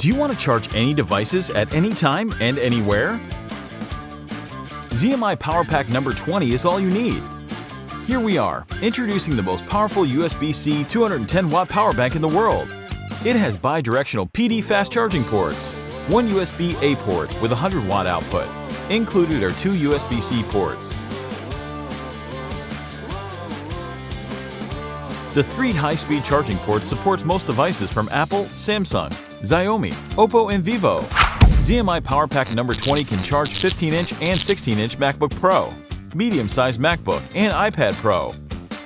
Do you want to charge any devices at any time and anywhere? ZMI PowerPack number 20 is all you need. Here we are, introducing the most powerful USB-C 210-watt power bank in the world. It has bi-directional PD fast charging ports, one USB-A port with a 100-watt output. Included are two USB-C ports. The three high-speed charging ports supports most devices from Apple, Samsung, Xiaomi, Oppo, and Vivo. ZMI PowerPack number 20 can charge 15-inch and 16-inch MacBook Pro, medium-sized MacBook, and iPad Pro.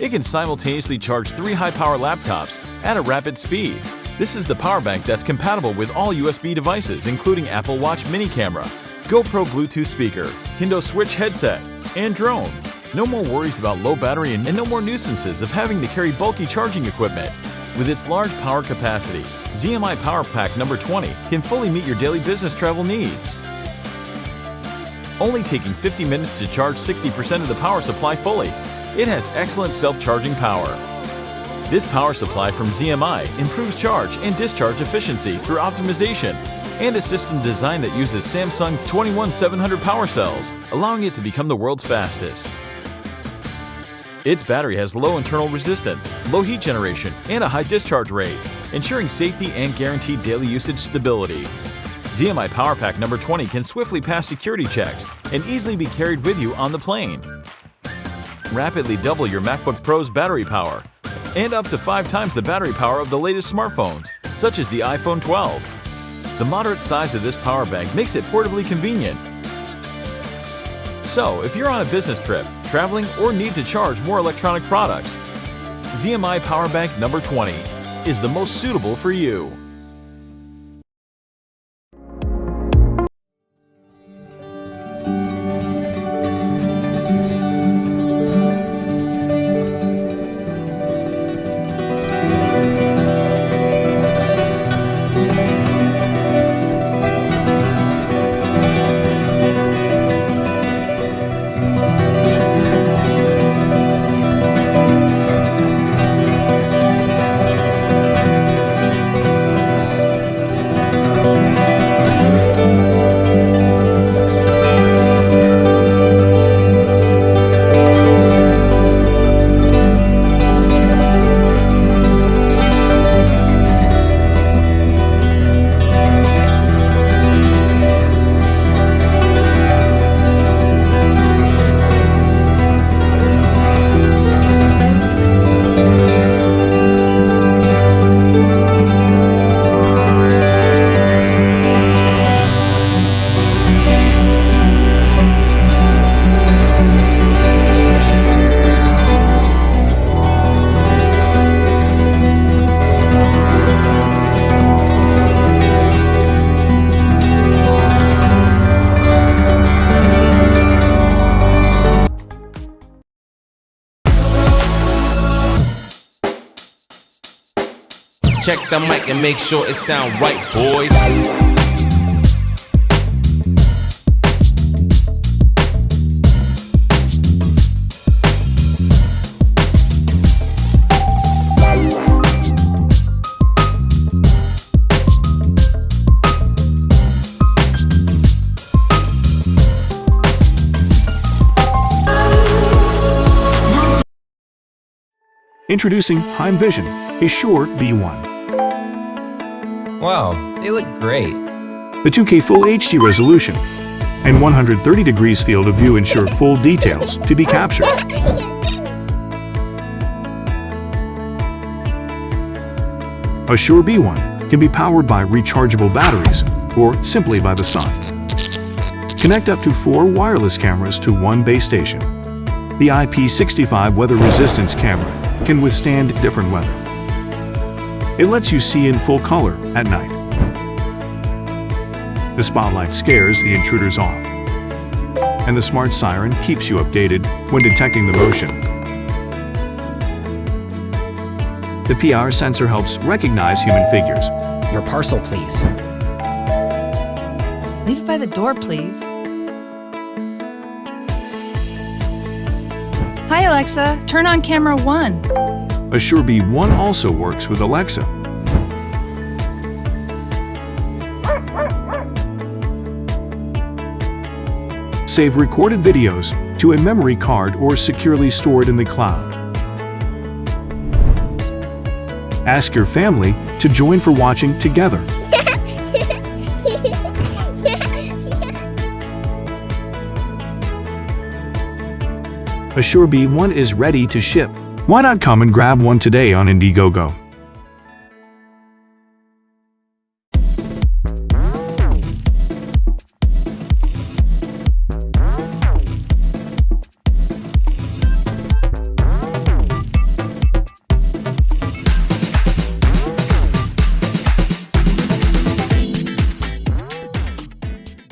It can simultaneously charge three high-power laptops at a rapid speed. This is the power bank that's compatible with all USB devices, including Apple Watch mini camera, GoPro Bluetooth speaker, Kindle Switch headset, and drone. No more worries about low battery and no more nuisances of having to carry bulky charging equipment. With its large power capacity, ZMI PowerPack number 20 can fully meet your daily business travel needs. Only taking 50 minutes to charge 60% of the power supply fully, it has excellent self-charging power. This power supply from ZMI improves charge and discharge efficiency through optimization and a system design that uses Samsung 21700 power cells, allowing it to become the world's fastest. Its battery has low internal resistance, low heat generation, and a high discharge rate, ensuring safety and guaranteed daily usage stability. ZMI PowerPack number 20 can swiftly pass security checks and easily be carried with you on the plane. Rapidly double your MacBook Pro's battery power, and up to 5 times the battery power of the latest smartphones, such as the iPhone 12. The moderate size of this power bank makes it portably convenient. So, if you're on a business trip, traveling, or need to charge more electronic products, ZMI Power Bank number 20 is the most suitable for you. Check the mic and make sure it sound right, boys. Introducing HeimVision, a short B1. Wow, they look great. The 2K Full HD resolution and 130 degrees field of view ensure full details to be captured. A Shure B1 can be powered by rechargeable batteries or simply by the sun. Connect up to 4 wireless cameras to one base station. The IP65 weather resistance camera can withstand different weather. It lets you see in full color at night. The spotlight scares the intruders off. And the smart siren keeps you updated when detecting the motion. The PR sensor helps recognize human figures. Your parcel, please. Leave it by the door, please. Hi, Alexa. Turn on camera 1. A Shure B1 also works with Alexa. save recorded videos to a memory card or securely store it in the cloud. Ask your family to join for watching together. Assure B1 is ready to ship. Why not come and grab one today on Indiegogo?